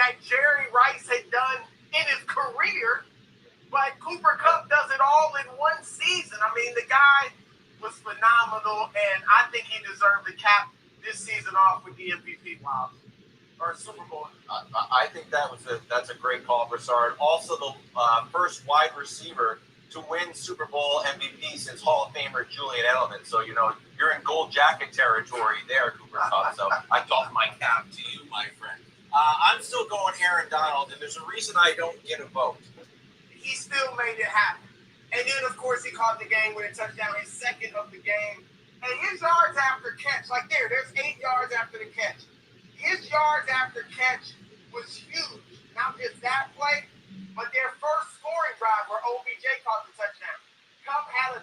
that Jerry Rice had done in his career, but Cooper Kupp does it all in one season. I mean, the guy was phenomenal, and I think he deserved to cap this season off with the MVP or Super Bowl. I think that's a great call, Broussard. Also, the first wide receiver to win Super Bowl MVP since Hall of Famer Julian Edelman. So, you're in gold jacket territory there, Cooper Kupp. So I doff my cap to you, my friend. I'm still going Aaron Donald, and there's a reason I don't get a vote. He still made it happen. And then, of course, he caught the game-winning touchdown, his second of the game. And his yards after catch, there's 8 yards after the catch. His yards after catch was huge. Not just that play, but their first scoring drive where OBJ caught the touchdown. Kupp had a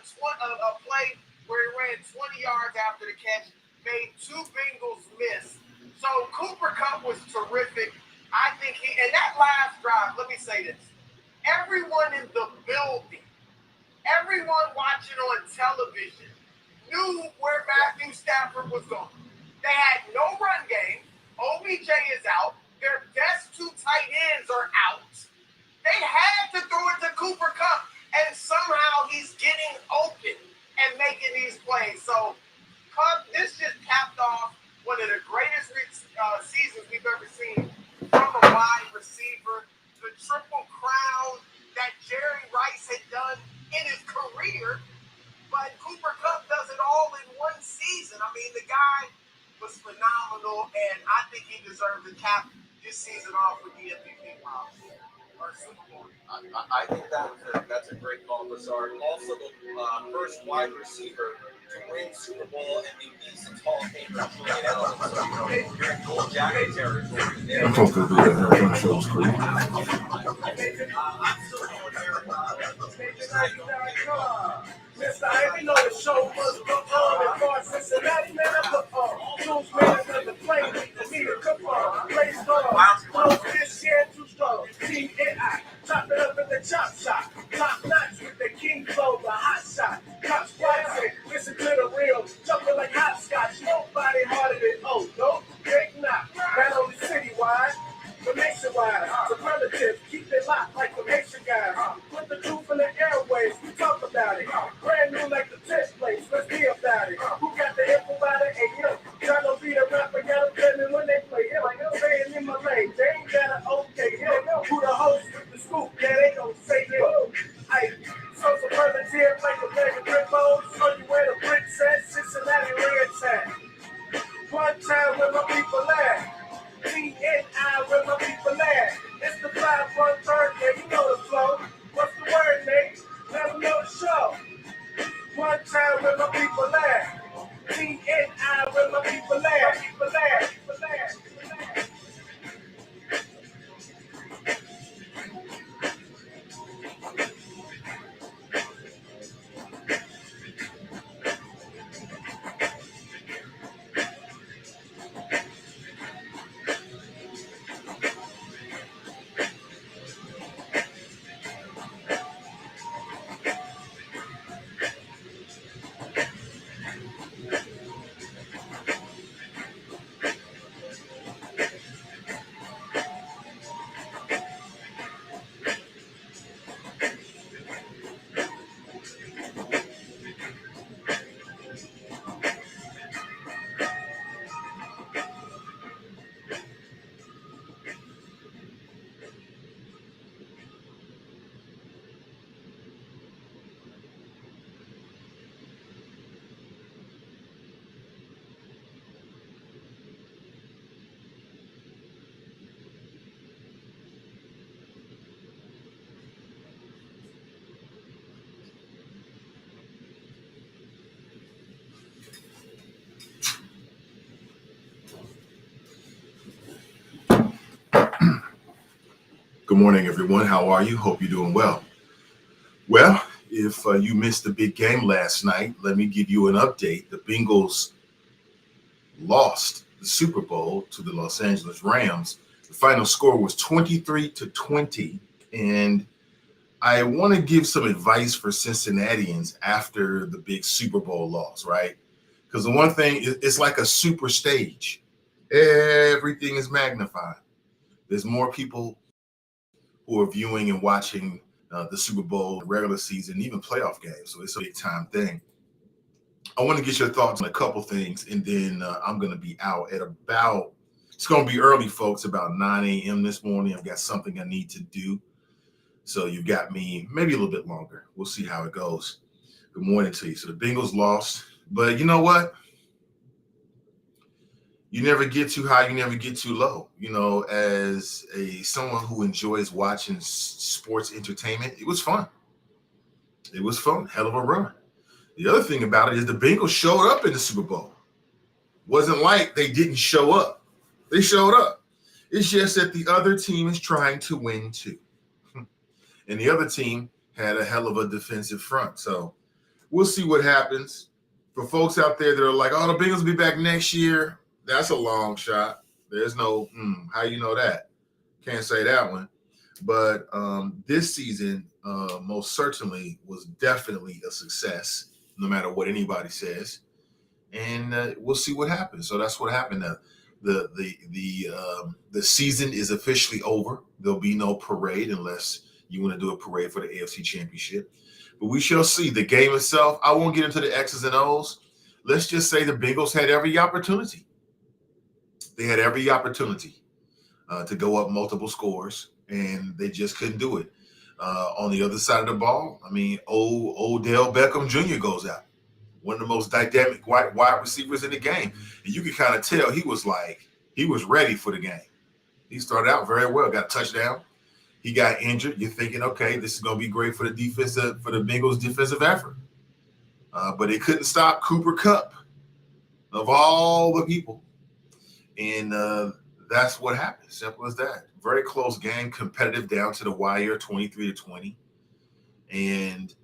play where he ran 20 yards after the catch, made 2 Bengals miss. So Cooper Kupp was terrific. I think and that last drive, let me say this. Everyone in the building, everyone watching on television knew where Matthew Stafford was going. They had no run game. OBJ is out. Their best 2 tight ends are out. They had to throw it to Cooper Kupp, and somehow he's getting open and making these plays. So, Kupp, this just capped off one of the greatest seasons we've ever seen from a wide receiver. The triple crown that Jerry Rice had done in his career, but Cooper Kupp does it all in one season. I mean, the guy was phenomenal, and I think he deserved to cap this season off with the MVP or Super Bowl. I think that's a great call, Broussard. Also, the first wide receiver to win Super Bowl MVP since Hall of Famer Julian Edelman. So, you're in gold jacket territory there. I'm supposed to do that. I'm sure it's cool. I'm still going Aaron Donald. Mr. Ivey, know the show must go on. As far as Cincinnati, man, I perform. Choose man another play, for me to conform. Play strong, close this year too strong. Team AI, chop it up in the chop shop. Top notch with the king flow, the hot shot. Cop squats in, listen to the real. Jumping like hopscotch, nobody harder than no, big knock. Not only citywide, but nationwide. Superlatives, keep it locked like the Haitian guys. Put the truth in the airways, we talk about it. Brand new like the test place, let's be about it. Who got the info about it? Hey, yo, trying to be the rapper, got them telling when they play. Hell, saying in my lane, they ain't got an okay. Hell, who the host with the scoop? Yeah, they gon' say yo. Hey, so superlative like a bag of Rippos. Show you where the bricks at, Cincinnati Reds at. One time where my people at. T-N-I, where my people at. It's the 5-1-3, yeah, you know the flow. What's the word, Nate? Let them know the show. One time where my people at. T-N-I, where my people at. Good morning, everyone. How are you? Hope you're doing well. Well, if you missed the big game last night, let me give you an update. The Bengals lost the Super Bowl to the Los Angeles Rams. The final score was 23-20. And I want to give some advice for Cincinnatians after the big Super Bowl loss, right? Because the one thing, it's like a super stage. Everything is magnified. There's more people who are viewing and watching the Super Bowl, regular season, even playoff games. So it's a big time thing. I want to get your thoughts on a couple things, and then I'm going to be out at about, it's going to be early, folks, about 9 a.m. this morning. I've got something I need to do. So you've got me maybe a little bit longer. We'll see how it goes. Good morning to you. So the Bengals lost, but you know what? You never get too high, you never get too low. You know, as someone who enjoys watching sports entertainment, it was fun. It was fun. Hell of a run. The other thing about it is the Bengals showed up in the Super Bowl. Wasn't like they didn't show up. They showed up. It's just that the other team is trying to win too. And the other team had a hell of a defensive front. So we'll see what happens. For folks out there that are like, oh, the Bengals will be back next year, that's a long shot. There's no, how you know that? Can't say that one. But this season most certainly was definitely a success, no matter what anybody says. And we'll see what happens. So that's what happened. The season is officially over. There'll be no parade unless you want to do a parade for the AFC Championship. But we shall see. The game itself, I won't get into the X's and O's. Let's just say the Bengals had every opportunity. They had every opportunity to go up multiple scores, and they just couldn't do it. On the other side of the ball, I mean, Odell Beckham Jr. goes out. One of the most dynamic wide receivers in the game. And you can kind of tell he was ready for the game. He started out very well, got a touchdown. He got injured. You're thinking, okay, this is going to be great for the Bengals' defensive effort. But they couldn't stop Cooper Kupp, of all the people. And that's what happened. Simple as that. Very close game, competitive down to the wire, 23-20. And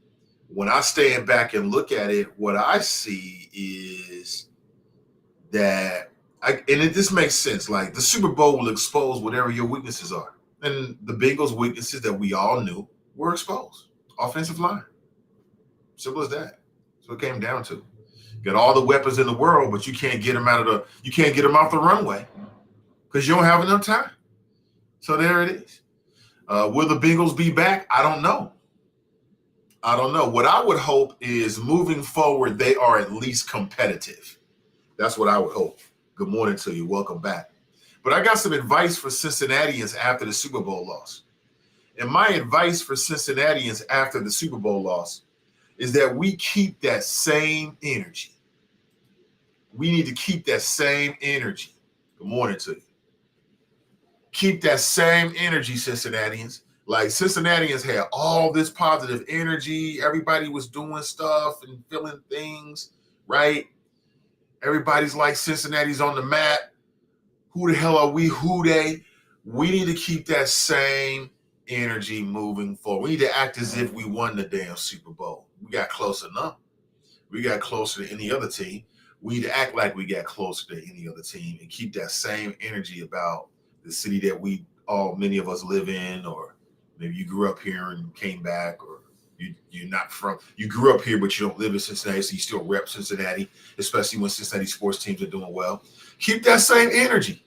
when I stand back and look at it, what I see is that, this makes sense. Like, the Super Bowl will expose whatever your weaknesses are. And the Bengals' weaknesses that we all knew were exposed. Offensive line. Simple as that. That's what it came down to. Got all the weapons in the world, but you can't get them off the runway because you don't have enough time. So there it is. Will the Bengals be back? I don't know. What I would hope is moving forward, they are at least competitive. That's what I would hope. Good morning to you. Welcome back. But I got some advice for Cincinnatians after the Super Bowl loss. And my advice for Cincinnatians after the Super Bowl loss is that we keep that same energy. We need to keep that same energy. Good morning to you. Keep that same energy, Cincinnatians. Like, Cincinnatians had all this positive energy. Everybody was doing stuff and feeling things, right? Everybody's like, Cincinnati's on the map. Who the hell are we? Who they? We need to keep that same energy moving forward. We need to act as if we won the damn Super Bowl. We got close enough. We got closer to any other team. We need to act like we got closer to any other team and keep that same energy about the city that many of us live in, or maybe you grew up here and came back, or you grew up here but you don't live in Cincinnati, so you still rep Cincinnati, especially when Cincinnati sports teams are doing well. Keep that same energy,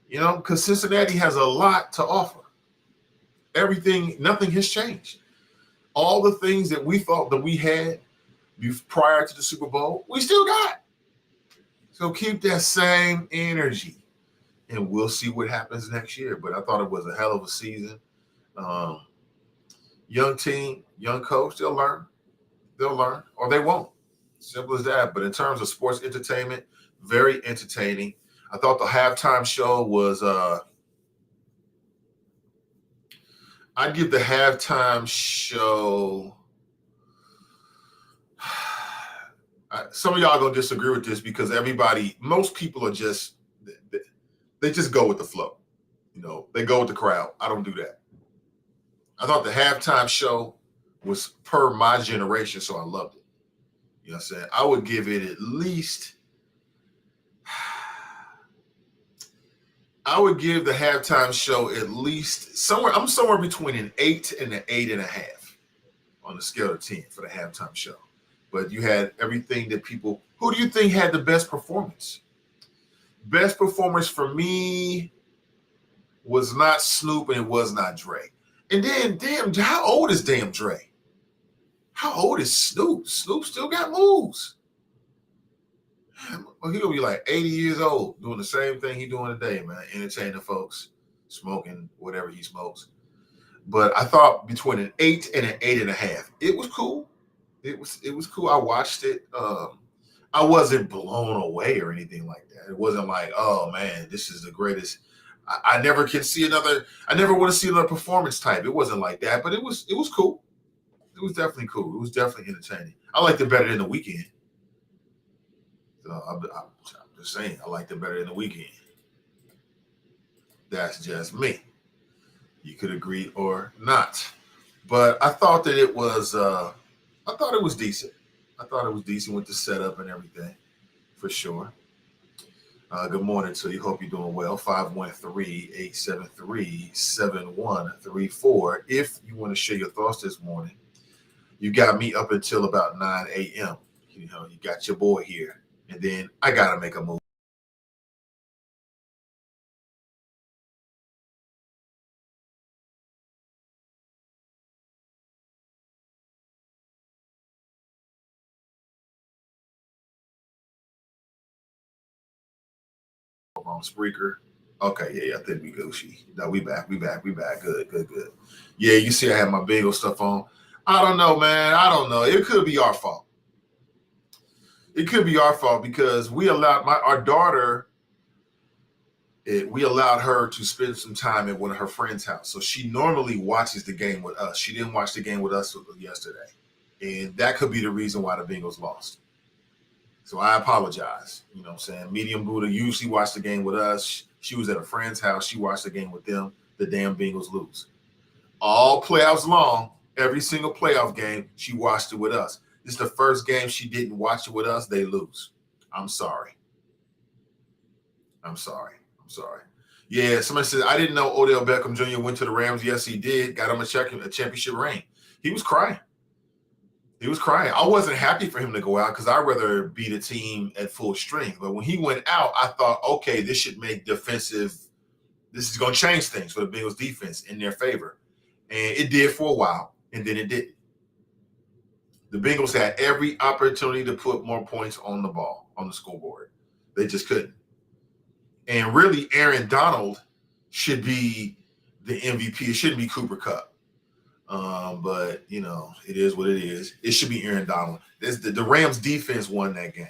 because Cincinnati has a lot to offer. Nothing has changed. All the things that we thought that we had prior to the Super Bowl, we still got. So keep that same energy, and we'll see what happens next year. But I thought it was a hell of a season. Young team, young coach, they'll learn, or they won't. Simple as that. But in terms of sports entertainment, very entertaining. I thought the halftime show was I'd give the halftime show. Some of y'all are going to disagree with this because most people are they just go with the flow. They go with the crowd. I don't do that. I thought the halftime show was per my generation, so I loved it. You know what I'm saying? I would give it at least, I would give the halftime show at least somewhere between an 8 and an 8.5 on the scale of 10 for the halftime show. But you had everything that who do you think had the best performance? Best performance for me, was not Snoop and it was not Dre. And then, damn, how old is damn Dre? How old is Snoop? Snoop still got moves. Well, he'll be like 80 years old doing the same thing he doing today, man. Entertaining folks, smoking whatever he smokes. But I thought between an 8 and an 8.5, it was cool. It was cool. I watched it. I wasn't blown away or anything like that. It wasn't like, oh man, this is the greatest. I never can see another. I never want to see another performance type. It wasn't like that, but it was cool. It was definitely cool. It was definitely entertaining. I liked it better than the weekend. So I'm just saying, I liked it better than the weekend. That's just me. You could agree or not, but I thought that it was. I thought it was decent. I thought it was decent with the setup and everything, for sure. Good morning to you. Hope you're doing well. 513-873-7134. If you want to share your thoughts this morning, you got me up until about 9 a.m. You know, you got your boy here, and then I gotta make a move. On Spreaker. Okay, yeah, I think we Gucci. No, we back. Good. Yeah, you see I have my Bengal stuff on. I don't know, man. I don't know. It could be our fault. It could be our fault because we allowed our daughter, we allowed her to spend some time at one of her friends' house. So she normally watches the game with us. She didn't watch the game with us yesterday. And that could be the reason why the Bengals lost. So I apologize. You know what I'm saying? Medium Buddha usually watched the game with us. She was at a friend's house. She watched the game with them. The damn Bengals lose. All playoffs long, every single playoff game, she watched it with us. This is the first game she didn't watch it with us. They lose. I'm sorry. Yeah, somebody said, I didn't know Odell Beckham Jr. went to the Rams. Yes, he did. Got him a championship ring. He was crying. I wasn't happy for him to go out because I'd rather beat a team at full strength. But when he went out, I thought, okay, this should make this is going to change things for the Bengals defense in their favor. And it did for a while, and then it didn't. The Bengals had every opportunity to put more points on the scoreboard. They just couldn't. And really, Aaron Donald should be the MVP. It shouldn't be Cooper Kupp. But you know, it is what it is. It should be Aaron Donald. The Rams defense won that game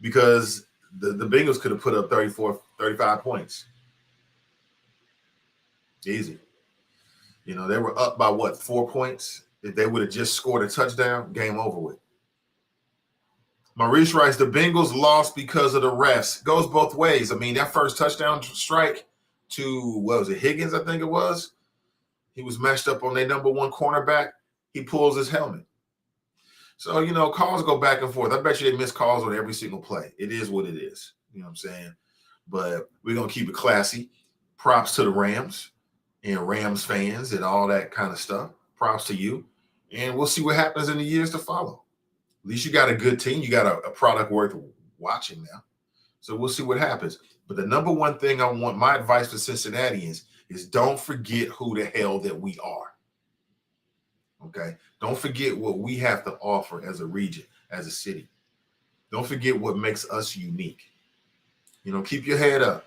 because the Bengals could have put up 35 points. Easy. You know, they were up by 4 points. If they would have just scored a touchdown, game over with. Maurice writes, the Bengals lost because of the refs. Goes both ways. I mean, that first touchdown strike to, what was it, Higgins, I think it was? He was matched up on their number one cornerback. He pulls his helmet. So, you know, calls go back and forth. I bet you they miss calls on every single play. It is what it is. You know what I'm saying? But we're going to keep it classy. Props to the Rams and Rams fans and all that kind of stuff. Props to you. And we'll see what happens in the years to follow. At least you got a good team. You got a product worth watching now. So we'll see what happens. But the number one thing I want, my advice for Cincinnatians is don't forget who the hell that we are. Okay? Don't forget what we have to offer as a region, as a city. Don't forget what makes us unique. You know, keep your head up.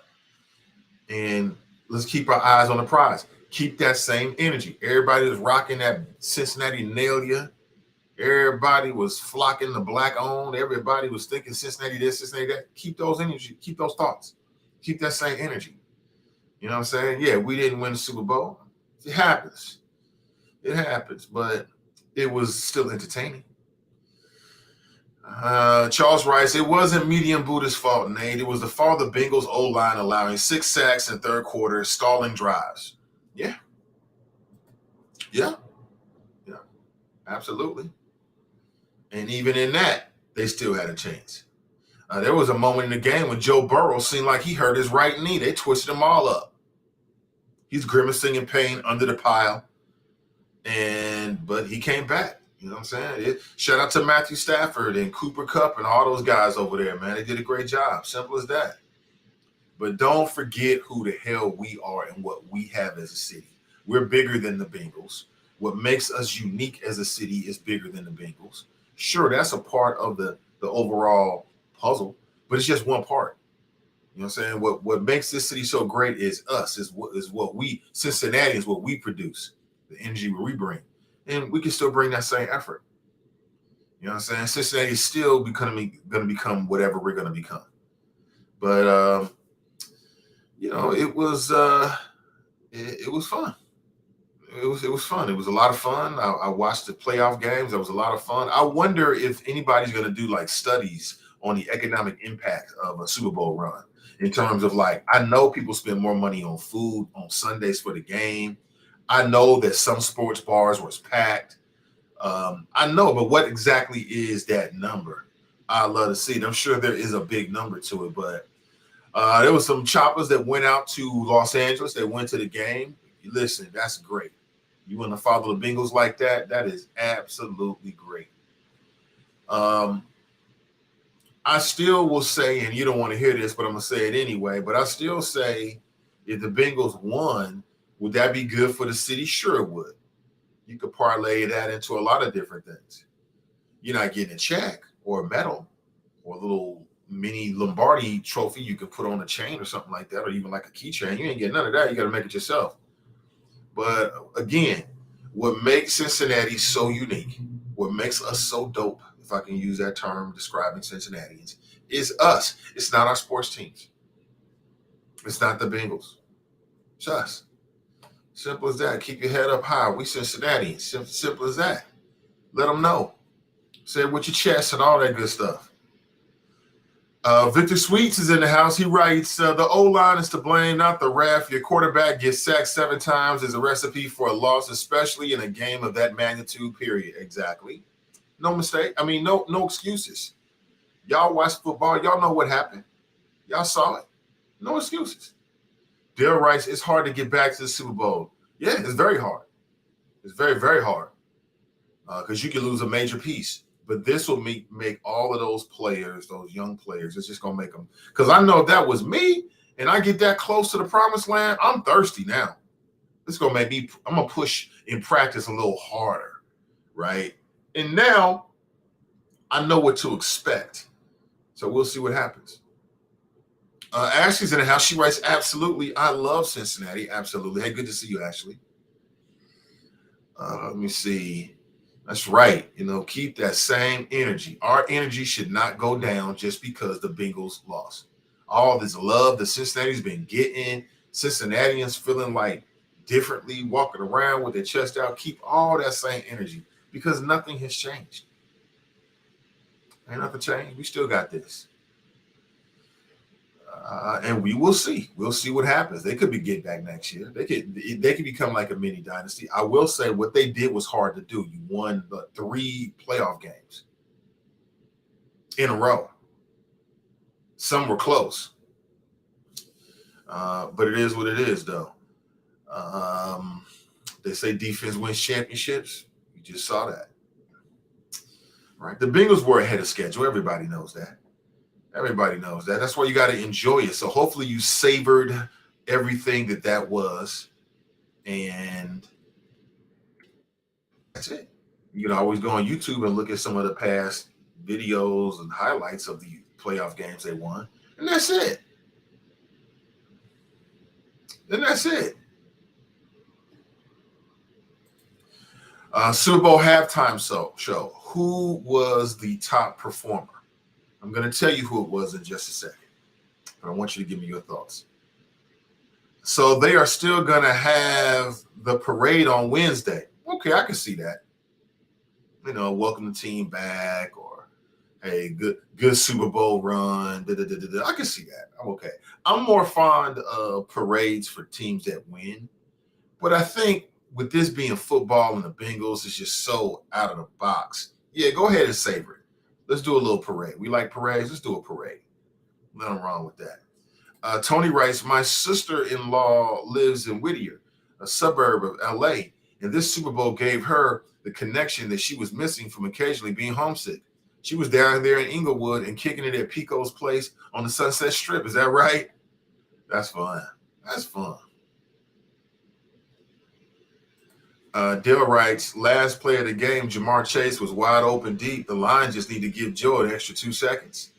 And let's keep our eyes on the prize. Keep that same energy. Everybody was rocking that Cincinnati nailed you. Everybody was flocking the black on. Everybody was thinking Cincinnati this, Cincinnati that. Keep those energy. Keep those thoughts. Keep that same energy. You know what I'm saying? Yeah, we didn't win the Super Bowl. It happens. But it was still entertaining. Charles writes, it wasn't Medium Buddha's fault, Nate. It was the fault of the Bengals O-line allowing 6 sacks in third quarter, stalling drives. Yeah. Absolutely. And even in that, they still had a chance. There was a moment in the game when Joe Burrow seemed like he hurt his right knee. They twisted him all up. He's grimacing in pain under the pile. But he came back. You know what I'm saying? Shout out to Matthew Stafford and Cooper Kupp and all those guys over there, man. They did a great job. Simple as that. But don't forget who the hell we are and what we have as a city. We're bigger than the Bengals. What makes us unique as a city is bigger than the Bengals. Sure, that's a part of the overall puzzle, but it's just one part. You know what I'm saying? What makes this city so great is us, is what we, Cincinnati, is what we produce, the energy we bring. And we can still bring that same effort. You know what I'm saying? Cincinnati is still going to become whatever we're going to become. But, it was fun. It was fun. It was a lot of fun. I watched the playoff games. It was a lot of fun. I wonder if anybody's going to do like studies on the economic impact of a Super Bowl run in terms of like, I know people spend more money on food on Sundays for the game. I know that some sports bars was packed. I know, but what exactly is that number? I love to see it. I'm sure there is a big number to it, but there was some choppers that went out to Los Angeles. They went to the game. Listen, that's great. You want to follow the Bengals like that? That is absolutely great. I still will say, and you don't want to hear this, but I'm going to say it anyway, but I still say if the Bengals won, would that be good for the city? Sure it would. You could parlay that into a lot of different things. You're not getting a check or a medal or a little mini Lombardi trophy you could put on a chain or something like that, or even like a keychain. You ain't getting none of that. You got to make it yourself. But again, what makes Cincinnati so unique, what makes us so dope, if I can use that term describing Cincinnatians, is us. It's not our sports teams. It's not the Bengals. It's us. Simple as that. Keep your head up high. We Cincinnatians. Simple as that. Let them know. Say it with your chest and all that good stuff. Victor Sweets is in the house. He writes, the O-line is to blame, not the ref. Your quarterback gets sacked 7 times is a recipe for a loss, especially in a game of that magnitude, period. Exactly. No mistake. I mean, no excuses. Y'all watch football. Y'all know what happened. Y'all saw it. No excuses. Dale writes, it's hard to get back to the Super Bowl. Yeah, it's very hard. It's very, very hard because you can lose a major piece. But this will make all of those players, those young players, it's just going to make them. Because I know if that was me and I get that close to the promised land, I'm thirsty now. It's going to make me, I'm going to push in practice a little harder, right? And now I know what to expect. So we'll see what happens. Ashley's in the house. She writes, absolutely. I love Cincinnati. Absolutely. Hey, good to see you, Ashley. Let me see. That's right. Keep that same energy. Our energy should not go down just because the Bengals lost. All this love the Cincinnati's been getting, Cincinnatians feeling like differently, walking around with their chest out. Keep all that same energy because nothing has changed. Ain't nothing changed. We still got this. And we will see. We'll see what happens. They could be get back next year. They could become like a mini dynasty. I will say what they did was hard to do. You won the 3 playoff games in a row. Some were close. But it is what it is, though. They say defense wins championships. You just saw that. Right? The Bengals were ahead of schedule. Everybody knows that. Everybody knows that. That's why you got to enjoy it. So hopefully you savored everything that was. And that's it. You can always go on YouTube and look at some of the past videos and highlights of the playoff games they won. And that's it. And that's it. Super Bowl halftime show. Who was the top performer? I'm going to tell you who it was in just a second, but I want you to give me your thoughts. So they are still going to have the parade on Wednesday. Okay, I can see that. Welcome the team back, or hey, good Super Bowl run. I can see that. I'm okay. I'm more fond of parades for teams that win, but I think with this being football and the Bengals, it's just so out of the box. Yeah, go ahead and savor it. Let's do a little parade. We like parades. Let's do a parade. Nothing wrong with that. Tony writes, my sister-in-law lives in Whittier, a suburb of L.A., and this Super Bowl gave her the connection that she was missing from occasionally being homesick. She was down there in Inglewood and kicking it at Pico's place on the Sunset Strip. Is that right? That's fun. That's fun. Dale writes, last play of the game, Jamar Chase was wide open deep. The line just need to give Joe an extra 2 seconds.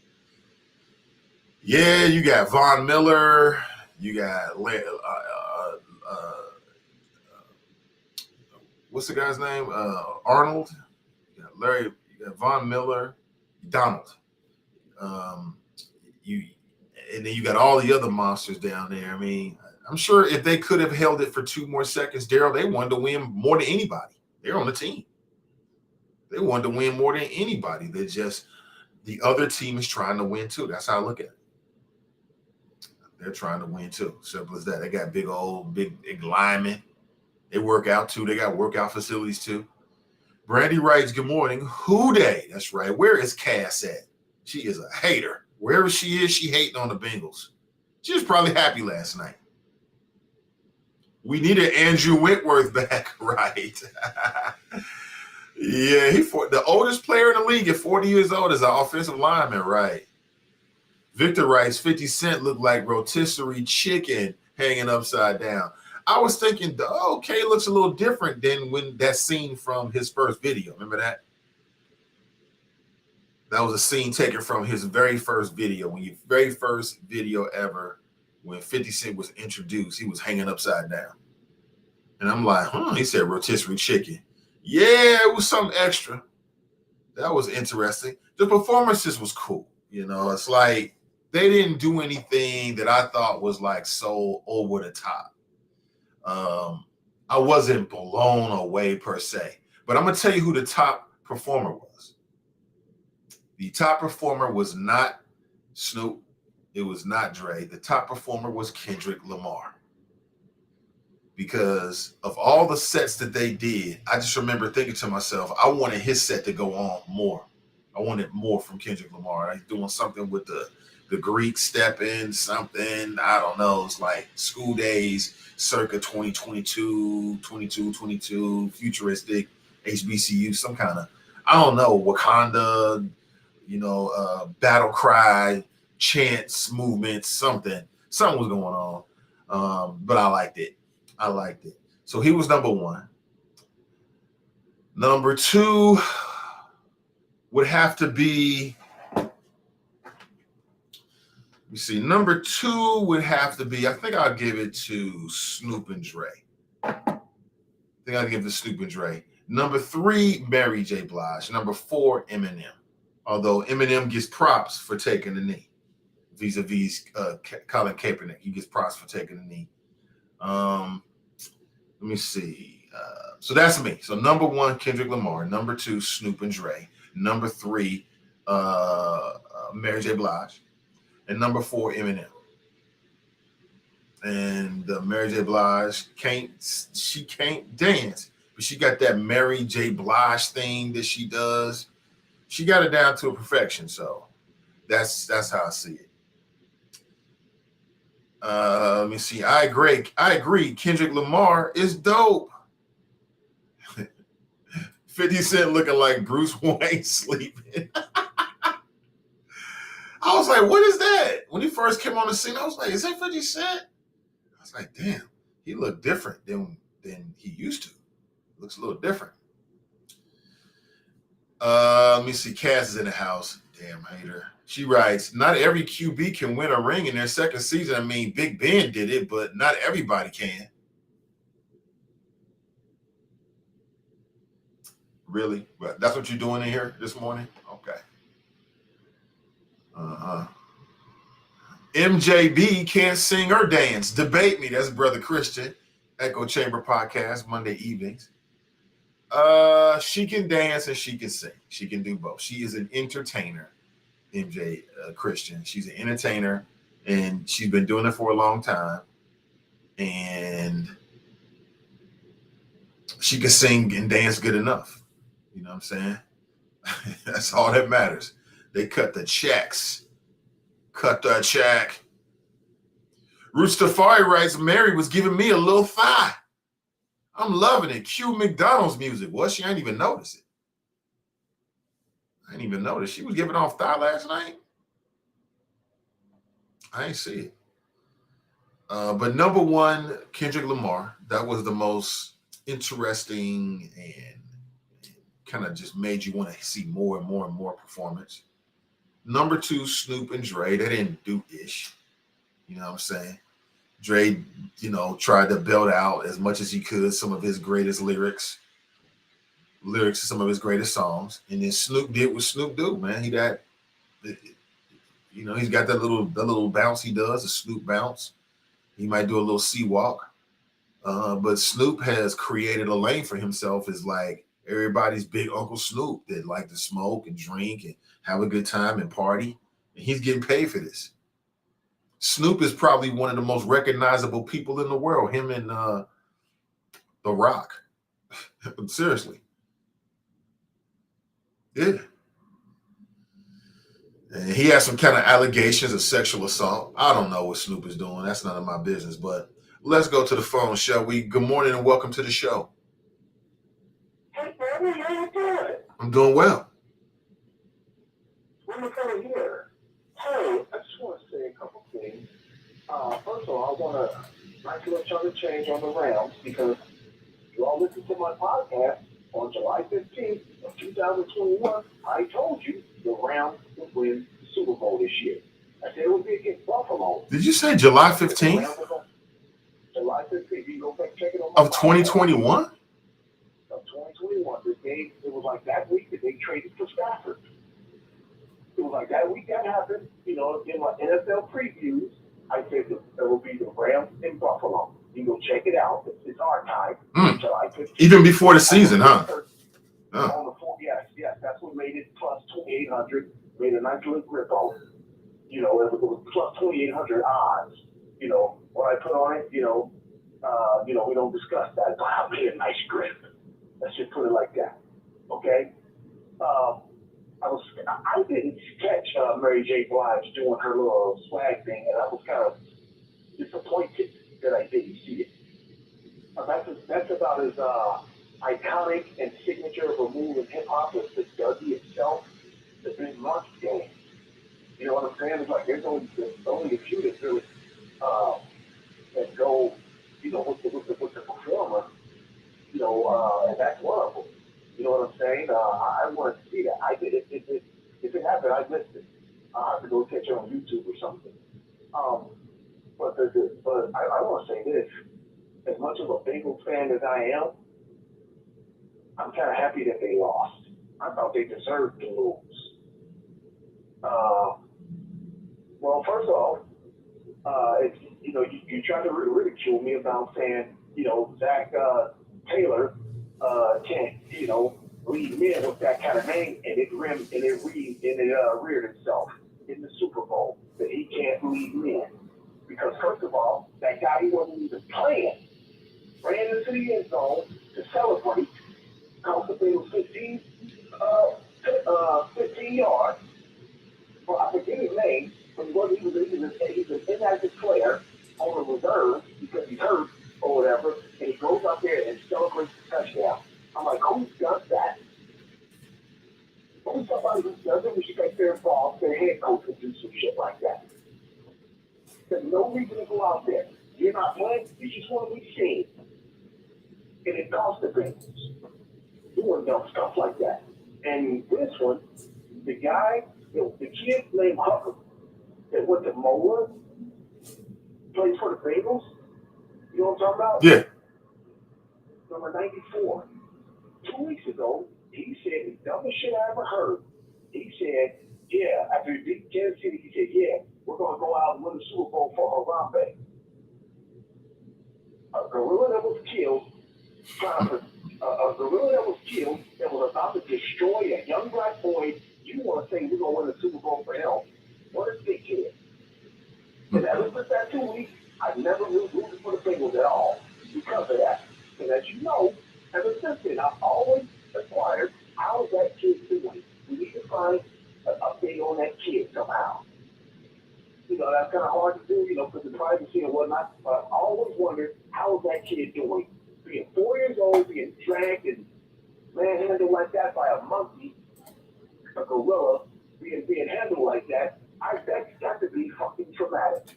Yeah, you got Von Miller. You got what's the guy's name? Arnold. You got Larry. You got Von Miller. Donald. And then you got all the other monsters down there. I mean, I'm sure if they could have held it for 2 more seconds, Daryl, they wanted to win more than anybody. They're on the team. They wanted to win more than anybody. They're just the other team is trying to win too. That's how I look at it. They're trying to win too. Simple as that. They got big linemen. They work out too. They got workout facilities too. Brandy writes, good morning. Who day? That's right. Where is Cass at? She is a hater. Wherever she is, she hating on the Bengals. She was probably happy last night. We needed Andrew Whitworth back, right? Yeah, the oldest player in the league at 40 years old is an offensive lineman, right? Victor writes, 50 Cent looked like rotisserie chicken hanging upside down. I was thinking, okay, looks a little different than when that scene from his first video. Remember that? That was a scene taken from his very first video. Very first video ever, when 50 Cent was introduced, he was hanging upside down. And I'm like, he said rotisserie chicken. Yeah, it was something extra. That was interesting. The performances was cool. You know, it's like they didn't do anything that I thought was like so over the top. I wasn't blown away per se. But I'm going to tell you who the top performer was. The top performer was not Snoop. It was not Dre. The top performer was Kendrick Lamar. Because of all the sets that they did, I just remember thinking to myself, I wanted his set to go on more. I wanted more from Kendrick Lamar. Like doing something with the Greek step in, something, I don't know. It's like School Days, circa 2022, 22, futuristic, HBCU, some kind of, I don't know, Wakanda, battle cry, chants, movements, something. Something was going on. But I liked it. So he was number one. Number two would have to be, number two would have to be, I think I'll give it to Snoop and Dre. Number three, Mary J. Blige. Number four, Eminem. Although Eminem gets props for taking the knee. Vis-a-vis Colin Kaepernick. He gets props for taking the knee. Let me see. So that's me. So number one, Kendrick Lamar. Number two, Snoop and Dre. Number three, Mary J. Blige. And number four, Eminem. And Mary J. Blige can't dance, but she got that Mary J. Blige thing that she does. She got it down to a perfection. So that's how I see it. Let me see. I agree. Kendrick Lamar is dope. 50 Cent looking like Bruce Wayne sleeping. I was like, what is that? When he first came on the scene, I was like, is that 50 Cent? I was like, damn, he looked different than he used to. Looks a little different. Let me see. Cass is in the house. Damn hater. She writes, not every QB can win a ring in their second season. I mean, Big Ben did it, but not everybody can. Really? But that's what you're doing in here this morning? Okay. MJB can't sing or dance. Debate me. That's Brother Christian. Echo Chamber Podcast, Monday evenings. She can dance and she can sing. She can do both. She is an entertainer. MJ Christian. She's an entertainer, and she's been doing it for a long time. And she can sing and dance good enough. You know what I'm saying? That's all that matters. They cut the checks. Cut the check. Roots Tafari writes, Mary was giving me a little thigh. I'm loving it. Cue McDonald's music. Well, she ain't even notice it. I didn't even notice. She was giving off thigh last night. I ain't see it. But number one, Kendrick Lamar. That was the most interesting and kind of just made you want to see more and more and more performance. Number two, Snoop and Dre. They didn't do ish. You know what I'm saying? Dre, tried to belt out as much as he could some of his greatest lyrics to some of his greatest songs. And then Snoop did what Snoop do, man. He's got that little bounce he does, a Snoop bounce. He might do a little sea walk. But Snoop has created a lane for himself as like everybody's big Uncle Snoop that like to smoke and drink and have a good time and party. And he's getting paid for this. Snoop is probably one of the most recognizable people in the world, him and The Rock. Seriously. Yeah. And he has some kind of allegations of sexual assault. I don't know what Snoop is doing. That's none of my business. But let's go to the phone, shall we? Good morning and welcome to the show. Hey, baby, how you doing? I'm doing well. Wonderful to hear. Hey, I just want to say a couple things. First of all, I want to like to let y'all change on the Rams because you all listen to my podcast on July 15th of 2021. I told you the Rams would win the Super Bowl this year. I said it would be against Buffalo. Did you say July 15th? July 15th. You can go back check it on my Of 2021? Of 2021. The game, it was like that week that they traded for Stafford. It was like that week that happened. In my NFL previews, I said there will be the Rams in Buffalo. You go check it out. It's archived. July 15th. Even before the season, huh? On the fourth, yes. That's what made it plus 2,800. Made a nice little grip on it. It was plus 2,800 odds. What I put on it, we don't discuss that. But I made a nice grip. Let's just put it like that. Okay? I didn't catch Mary J. Blige doing her little swag thing, and I was kind of disappointed that I didn't see it. That's about as iconic and signature of a move in hip hop as the Dougie itself, the Big Lunch game. You know what I'm saying? It's like there's only a few that really that go, with the performer, and that's one of them. You know what I'm saying? I wanted to see that. I did it. If it happened, I missed it. I have to go catch it on YouTube or something. But I want to say this. As much of a Bengals fan as I am, I'm kind of happy that they lost. I thought they deserved to lose. Well, first off, you tried to ridicule me about saying, Zach Taylor can't, lead men with that kind of name, and it reared itself in the Super Bowl that he can't lead men. Because first of all, that guy, he wasn't even playing. Ran into the end zone to celebrate. Cost the Bengals 15 yards. Well, I forget his name, but he's an inactive player on the reserve because he's hurt or whatever, and he goes out there and celebrates the touchdown. I'm like, who does that? Only somebody who doesn't respect their boss, their head coach, would do some shit like that. There's no reason to go out there. You're not playing, you just want to be seen. And it costs the Bengals doing dumb stuff like that. And this one, the guy, the kid named Hucker that went to Mola, plays for the Bengals. You know what I'm talking about? Yeah. Number 94. 2 weeks ago, he said the dumbest shit I ever heard. He said, after he beat Kansas City, he said, we're going to go out and win the Super Bowl for Harambe. A gorilla that was killed, that was about to destroy a young black boy. You want to say we're going to win the Super Bowl for him? What a big kid. And ever since that 2 weeks, I've never rooted for the Bengals at all because of that. And as you know, ever since then, I've always inquired, how is that kid doing? We need to find an update on that kid somehow. That's kind of hard to do, because of privacy and whatnot. But I've always wondered, how is that kid doing? Being 4 years old, being dragged and manhandled like that by a monkey, a gorilla, being handled like that, that's got to be fucking traumatic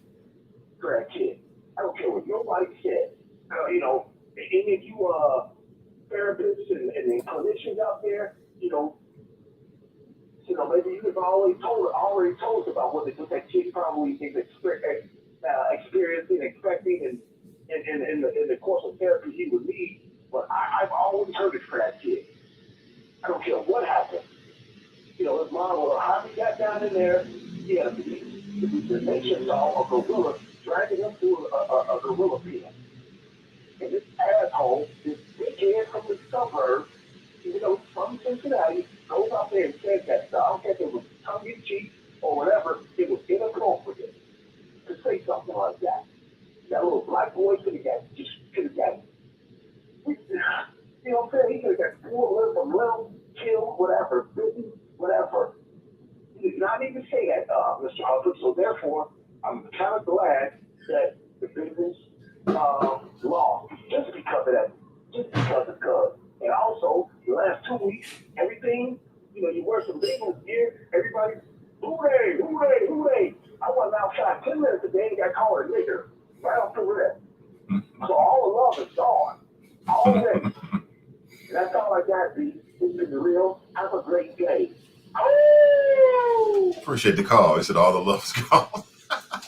for that kid. I don't care what nobody said. You know, any of you therapists and clinicians out there, maybe you have already told us about what that kid probably is experiencing, expecting, and in the course of therapy he would need. But I've always heard it for that kid. I don't care what happened. His mom or how he got down in there, he had to be the nation saw a gorilla dragging him through a gorilla pen. And this asshole, this dickhead from the suburbs, from Cincinnati, goes out there and says that stuff. I don't care if it was tongue in cheek or whatever, it was inappropriate to say something like that. That little black boy could have got, you know what I'm saying? He could have got pulled from little, killed, whatever, bitten, whatever. He did not even say that, Mr. Hubbard. So therefore, I'm kind of glad that the Bengals lost just because of that, and also the last 2 weeks, everything, you wear some Bengals gear, everybody, hooray, hooray, hooray. I went outside 10 minutes a day and got called a nigger right off the rip. So all the love is gone. Already. That's all I got, B. It's been real. Have a great day. Oh! Appreciate the call. He said all the love's gone.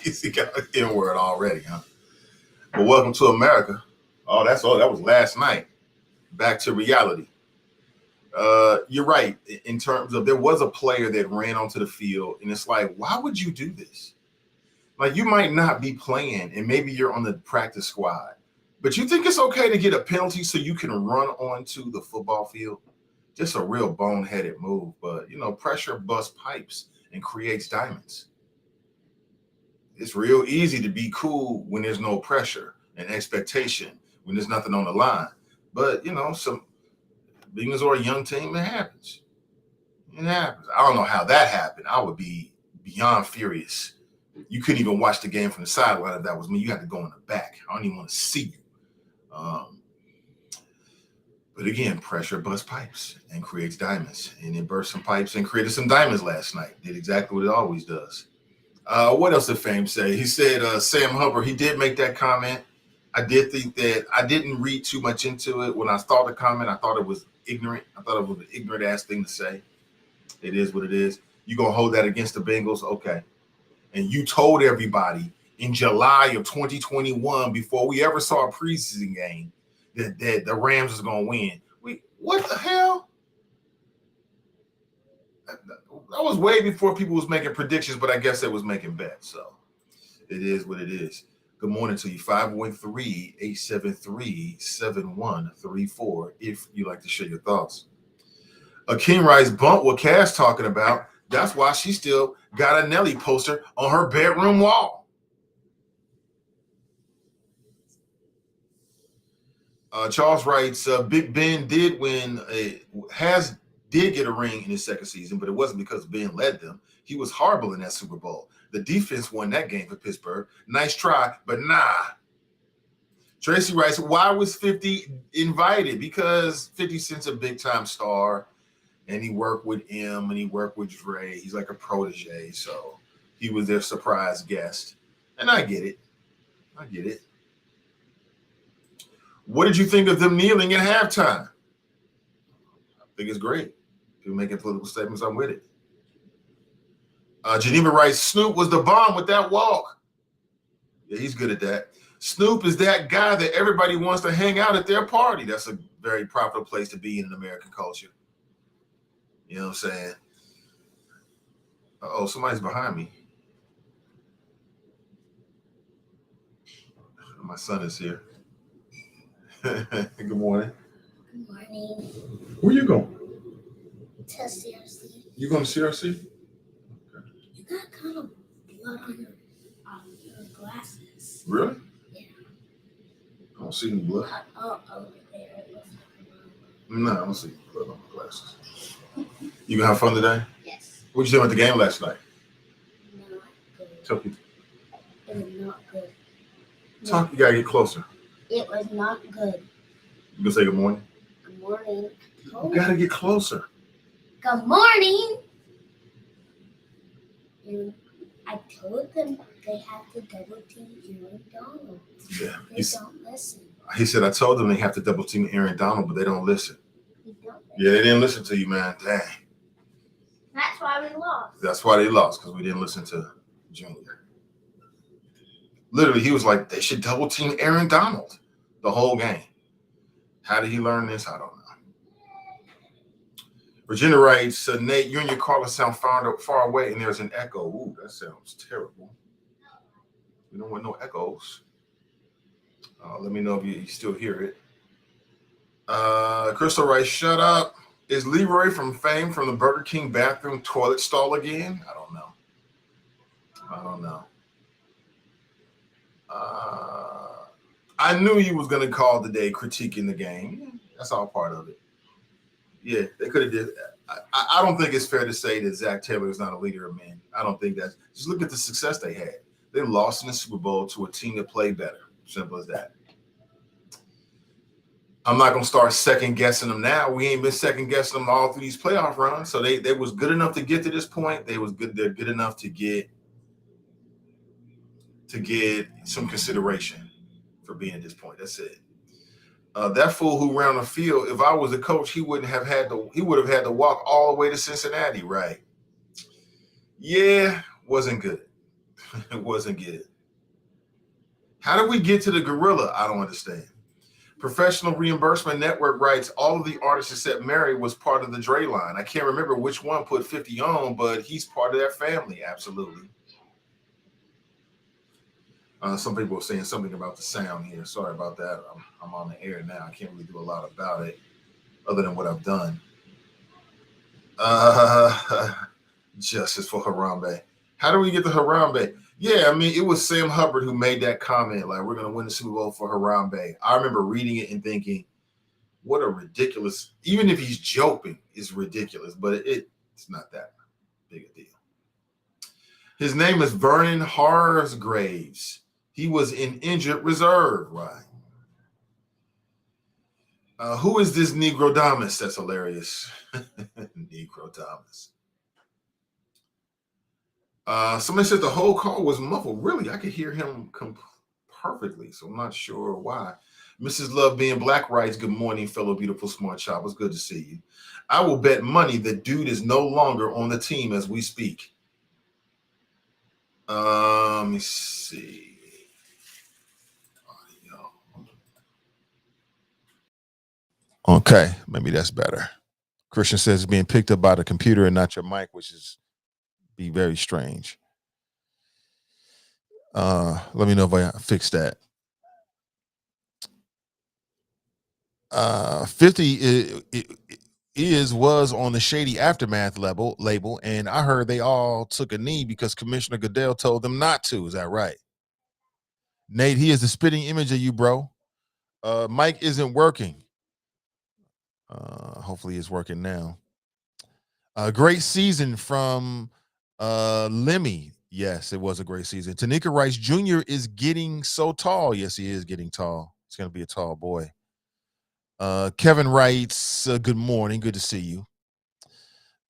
He got an N-word already, huh? But welcome to America. Oh, that's all. That was last night. Back to reality. You're right. In terms of, there was a player that ran onto the field, and it's like, why would you do this? Like, you might not be playing, and maybe you're on the practice squad, but you think it's okay to get a penalty so you can run onto the football field? Just a real boneheaded move. But, pressure busts pipes and creates diamonds. It's real easy to be cool when there's no pressure and expectation, when there's nothing on the line. But, some Bengals are a young team. It happens. It happens. I don't know how that happened. I would be beyond furious. You couldn't even watch the game from the sideline if that was me. You had to go in the back. I don't even want to see you. But again, pressure busts pipes and creates diamonds. And it burst some pipes and created some diamonds last night. Did exactly what it always does. What else did Fame say? He said Sam Hubbard, he did make that comment. I did think that I didn't read too much into it. When I saw the comment, I thought it was ignorant. I thought it was an ignorant-ass thing to say. It is what it is. You going to hold that against the Bengals? Okay. And you told everybody in July of 2021, before we ever saw a preseason game, that the Rams was going to win. What the hell? That was way before people was making predictions, but I guess they was making bets. So it is what it is. Good morning to you. 513-873-7134 if you like to share your thoughts. Akeem writes, bump what Cass talking about. That's why she still got a Nelly poster on her bedroom wall. Charles writes, Big Ben did get a ring in his second season, but it wasn't because Ben led them. He was horrible in that Super Bowl. The defense won that game for Pittsburgh. Nice try, but nah. Tracy writes, why was 50 invited? Because 50 Cent's a big-time star, and he worked with him, and he worked with Dre. He's like a protege, so he was their surprise guest. And I get it. What did you think of them kneeling at halftime? I think it's great. People making political statements, I'm with it. Geneva writes, Snoop was the bomb with that walk. Yeah, he's good at that. Snoop is that guy that everybody wants to hang out at their party. That's a very proper place to be in American culture. You know what I'm saying? Uh-oh, somebody's behind me. My son is here. Good morning. Good morning. Where you going? To CRC. You going to CRC? Okay. You got kind of blood on your glasses. Really? Yeah. I don't see any blood. Over there. No, I don't see any blood on my glasses. You gonna have fun today? Yes. What you doing at the game last night? Not good. Tell people. It was not good. Talk. You gotta get closer. It was not good. You gonna say good morning? Good morning. You gotta get closer. Good morning. And I told them they have to double team Aaron Donald. Yeah. They don't listen. He said, I told them they have to double team Aaron Donald, but they don't listen. They don't listen. Yeah, they didn't listen to you, man. Dang. That's why we lost. That's why they lost, because we didn't listen to Junior. Literally, he was like, they should double team Aaron Donald the whole game. How did he learn this? I don't know. Virginia writes, Nate, you and your caller sound far away, and there's an echo. Ooh, that sounds terrible. We don't want no echoes. Let me know if you still hear it. Crystal writes, shut up. Is Leroy from Fame from the Burger King bathroom toilet stall again? I don't know. I knew he was going to call today critiquing the game. That's all part of it. Yeah, they could have did. I don't think it's fair to say that Zach Taylor is not a leader of men. I don't think that's. Just look at the success they had. They lost in the Super Bowl to a team that played better. Simple as that. I'm not gonna start second guessing them now. We ain't been second guessing them all through these playoff runs. So they was good enough to get to this point. They're good enough to get some consideration for being at this point. That's it. That fool who ran the field, if I was a coach, he would have had to walk all the way to Cincinnati, right? Yeah, wasn't good. It wasn't good. How did we get to the gorilla? I don't understand. Professional Reimbursement Network writes, all of the artists except Mary was part of the Dre line. I can't remember which one put 50 on, but he's part of their family, absolutely. Some people are saying something about the sound here. Sorry about that. I'm on the air now. I can't really do a lot about it other than what I've done. Justice for Harambe. How do we get to Harambe? Yeah, I mean, it was Sam Hubbard who made that comment, like, we're going to win the Super Bowl for Harambe. I remember reading it and thinking, what a ridiculous, even if he's joking, it's ridiculous, but it's not that big a deal. His name is Vernon Hargraves. He was in injured reserve, right? Who is this Negro Damas? That's hilarious. Negro Damas. Somebody said the whole call was muffled. Really, I could hear him perfectly, so I'm not sure why. Mrs. Love Being Black writes, good morning, fellow beautiful smart child. It's good to see you. I will bet money that dude is no longer on the team as we speak. Let me see. Okay, maybe that's better. Christian says it's being picked up by the computer and not your mic, which is be very strange. Let me know if I fix that. 50 was on the Shady Aftermath label, and I heard they all took a knee because Commissioner Goodell told them not to. Is that right? Nate, he is the spitting image of you, bro. Mike isn't working. Hopefully it's working now. Great season from Lemmy. Yes, it was a great season. Tanika Rice Jr. is getting so tall. Yes, he is getting tall. He's going to be a tall boy. Kevin writes, good morning. Good to see you.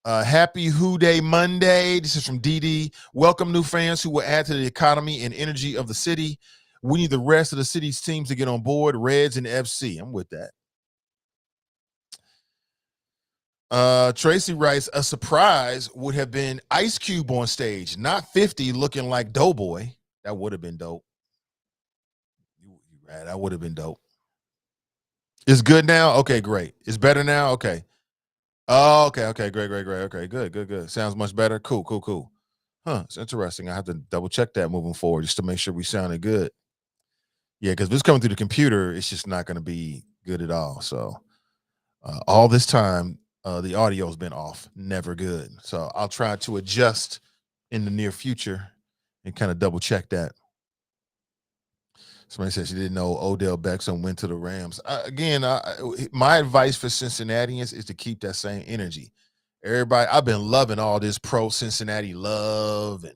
Happy Who Day Monday. This is from DD. Welcome new fans who will add to the economy and energy of the city. We need the rest of the city's teams to get on board. Reds and FC. I'm with that. Tracy writes, a surprise would have been Ice Cube on stage, not 50 looking like Doughboy. That would have been dope. That would have been dope. It's good now? Okay, great. It's better now? Okay. Oh, okay. Great. Okay, good. Sounds much better. Cool. Huh, it's interesting. I have to double check that moving forward just to make sure we sounded good. Yeah, because if it's coming through the computer, it's just not going to be good at all. So all this time, the audio has been off, never good. So I'll try to adjust in the near future and kind of double check that. Somebody said she didn't know Odell Beckham went to the Rams. My advice for Cincinnatians is to keep that same energy. Everybody, I've been loving all this pro Cincinnati love and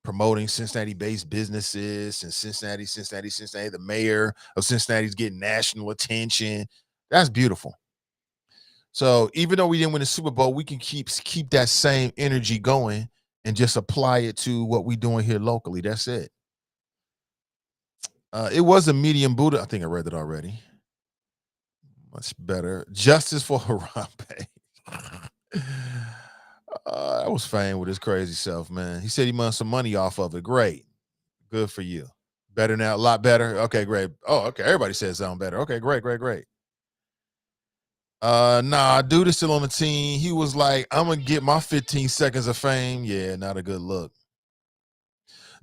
promoting Cincinnati-based businesses and Cincinnati. The mayor of Cincinnati is getting national attention. That's beautiful. So even though we didn't win the Super Bowl, we can keep that same energy going and just apply it to what we're doing here locally. That's it. It was a medium Buddha. I think I read it already. Much better. Justice for Harambe. That was Fame with his crazy self, man. He said he won some money off of it. Great. Good for you. Better now, a lot better. Okay, great. Oh, okay. Everybody says sound better. Okay, great. Nah, dude is still on the team. He was like, I'm gonna get my 15 seconds of fame. Yeah, not a good look.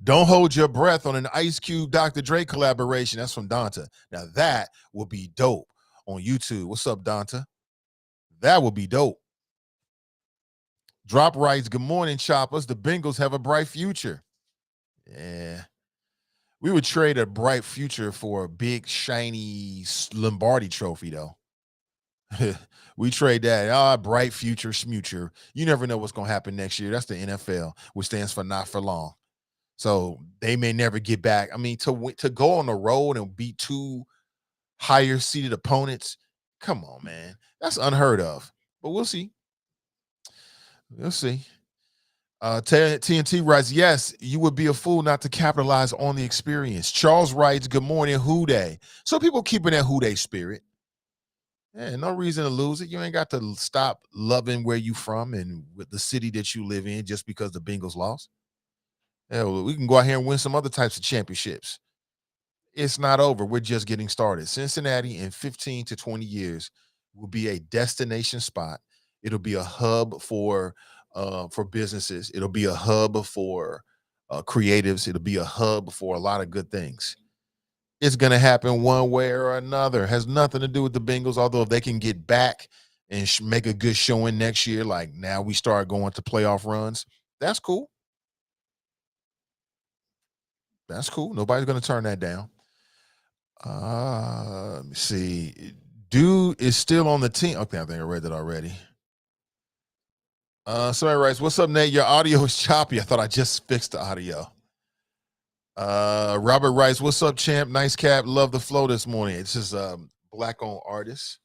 Don't hold your breath on an Ice Cube Dr. Dre collaboration. That's from Donta. Now that will be dope on YouTube. What's up, Donta? That will be dope. Drop writes, good morning, Choppers. The Bengals have a bright future. Yeah. We would trade a bright future for a big, shiny Lombardi trophy, though. We trade that. Bright future, smoocher. You never know what's going to happen next year. That's the NFL, which stands for not for long. So they may never get back. I mean, to go on the road and beat two higher seeded opponents, come on, man. That's unheard of. But we'll see. We'll see. TNT writes, yes, you would be a fool not to capitalize on the experience. Charles writes, good morning, Houday. So people keeping that Houday spirit. Yeah, no reason to lose it. You ain't got to stop loving where you from and with the city that you live in just because the Bengals lost. Yeah, well, we can go out here and win some other types of championships. It's not over. We're just getting started. Cincinnati in 15 to 20 years will be a destination spot. It'll be a hub for businesses. It'll be a hub for creatives. It'll be a hub for a lot of good things. It's going to happen one way or another. It has nothing to do with the Bengals, although if they can get back and make a good showing next year, like now we start going to playoff runs, that's cool. That's cool. Nobody's going to turn that down. Let me see. Dude is still on the team. Okay, I think I read that already. Somebody writes, what's up, Nate? Your audio is choppy. I thought I just fixed the audio. Robert writes, what's up, champ? Nice cap. Love the flow this morning. This is black-owned artist,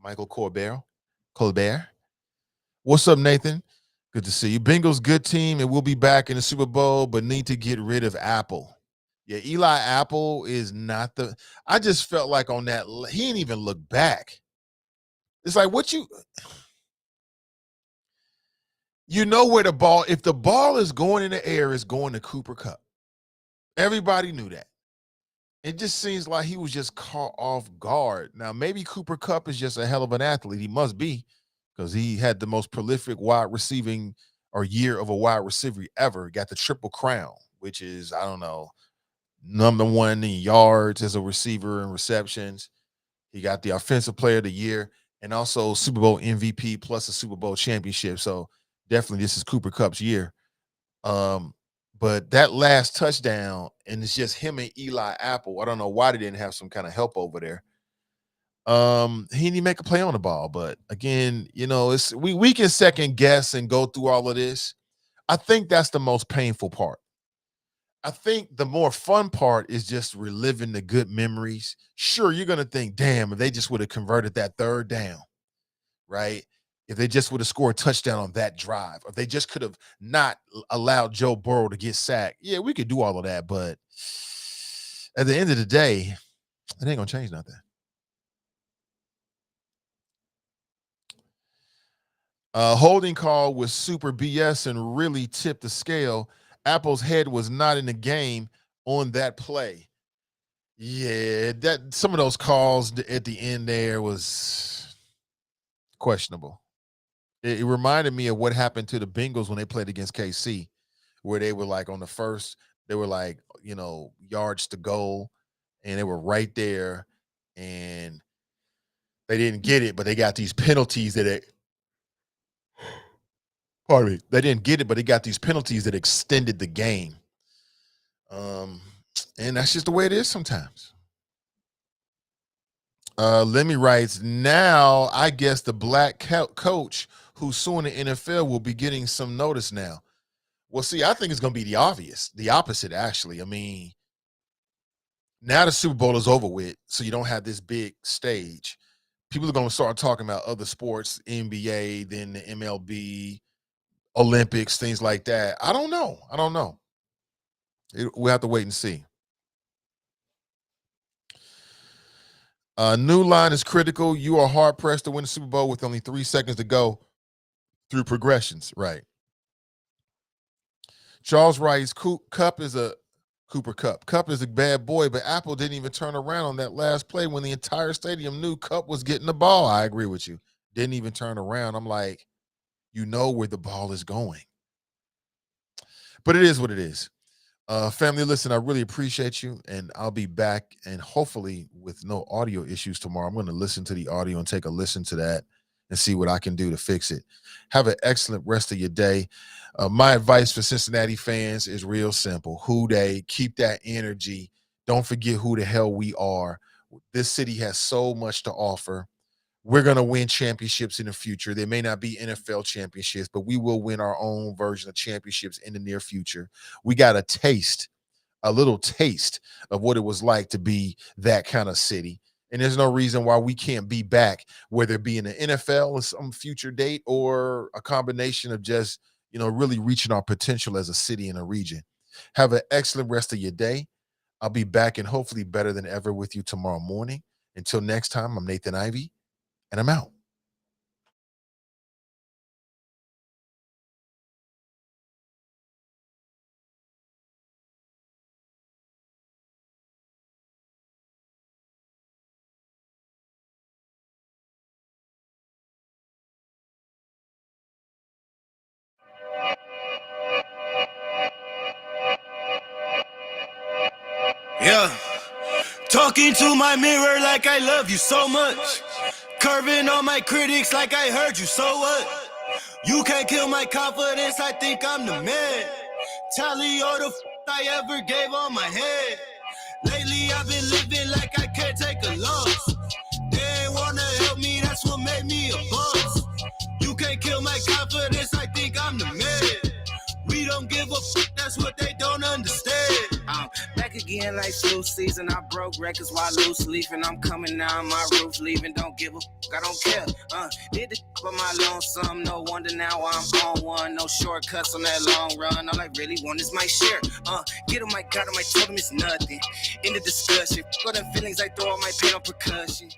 Michael Colbert. What's up, Nathan? Good to see you. Bengals, good team, and we'll be back in the Super Bowl, but need to get rid of Apple. Yeah, Eli Apple is not the – I just felt like on that – he didn't even look back. It's like what you know where the ball – if the ball is going in the air, it's going to Cooper Kupp. Everybody knew that. It just seems like he was just caught off guard. Now, maybe Cooper Kupp is just a hell of an athlete. He must be because he had the most prolific wide receiving or year of a wide receiver ever. Got the triple crown, which is, I don't know, number one in yards as a receiver and receptions. He got the offensive player of the year and also Super Bowl MVP plus a Super Bowl championship. So definitely this is Cooper Kupp's year. But that last touchdown, and it's just him and Eli Apple. I don't know why they didn't have some kind of help over there. He didn't make a play on the ball. But again, you know, we can second guess and go through all of this. I think that's the most painful part. I think the more fun part is just reliving the good memories. Sure, you're going to think, damn, if they just would have converted that third down, right? If they just would have scored a touchdown on that drive, or if they just could have not allowed Joe Burrow to get sacked. Yeah, we could do all of that, but at the end of the day, it ain't going to change nothing. Holding call was super BS and really tipped the scale. Apple's head was not in the game on that play. Yeah, that some of those calls at the end there was questionable. It reminded me of what happened to the Bengals when they played against KC, where they were like on the first, they were like, you know, yards to goal, and they were right there, and they didn't get it, but they got these penalties that pardon me, they didn't get it, but they got these penalties that extended the game. And that's just the way it is sometimes. Lemmy writes, now I guess the black coach who's suing the NFL will be getting some notice now. Well, see, I think it's going to be the opposite, actually. I mean, now the Super Bowl is over with, so you don't have this big stage. People are going to start talking about other sports, NBA, then the MLB, Olympics, things like that. I don't know. We'll have to wait and see. New line is critical. You are hard pressed to win the Super Bowl with only 3 seconds to go through progressions. Right. Charles writes, Cup is a Cooper Cup. Cup is a bad boy, but Apple didn't even turn around on that last play when the entire stadium knew Cup was getting the ball. I agree with you. Didn't even turn around. I'm like, you know where the ball is going. But it is what it is. Family, listen, I really appreciate you, and I'll be back, and hopefully with no audio issues tomorrow. I'm going to listen to the audio and take a listen to that and see what I can do to fix it. Have an excellent rest of your day. My advice for Cincinnati fans is real simple. Who they, keep that energy. Don't forget who the hell we are. This city has so much to offer. We're going to win championships in the future. There may not be NFL championships, but we will win our own version of championships in the near future. We got a little taste of what it was like to be that kind of city. And there's no reason why we can't be back, whether it be in the NFL or some future date or a combination of just, really reaching our potential as a city and a region. Have an excellent rest of your day. I'll be back and hopefully better than ever with you tomorrow morning. Until next time, I'm Nathan Ivey, and I'm out. Yeah. Talking to my mirror like I love you so much. Curving on my critics like I heard you, so what? You can't kill my confidence, I think I'm the man. Tally all the I ever gave on my head. Lately I've been living like I can't take a loss. They ain't wanna help me, that's what made me a boss. You can't kill my confidence, I think I'm the man. We don't give a that's what they don't understand. Back again like flu season, I broke records while loose leafing. I'm coming down, my roof leaving, don't give a I don't care. Did the for my lonesome, no wonder now I'm on one. No shortcuts on that long run, all I really want is my share. Get on my God, on my totem, it's nothing. In the discussion, for the feelings I throw on my pain on percussion.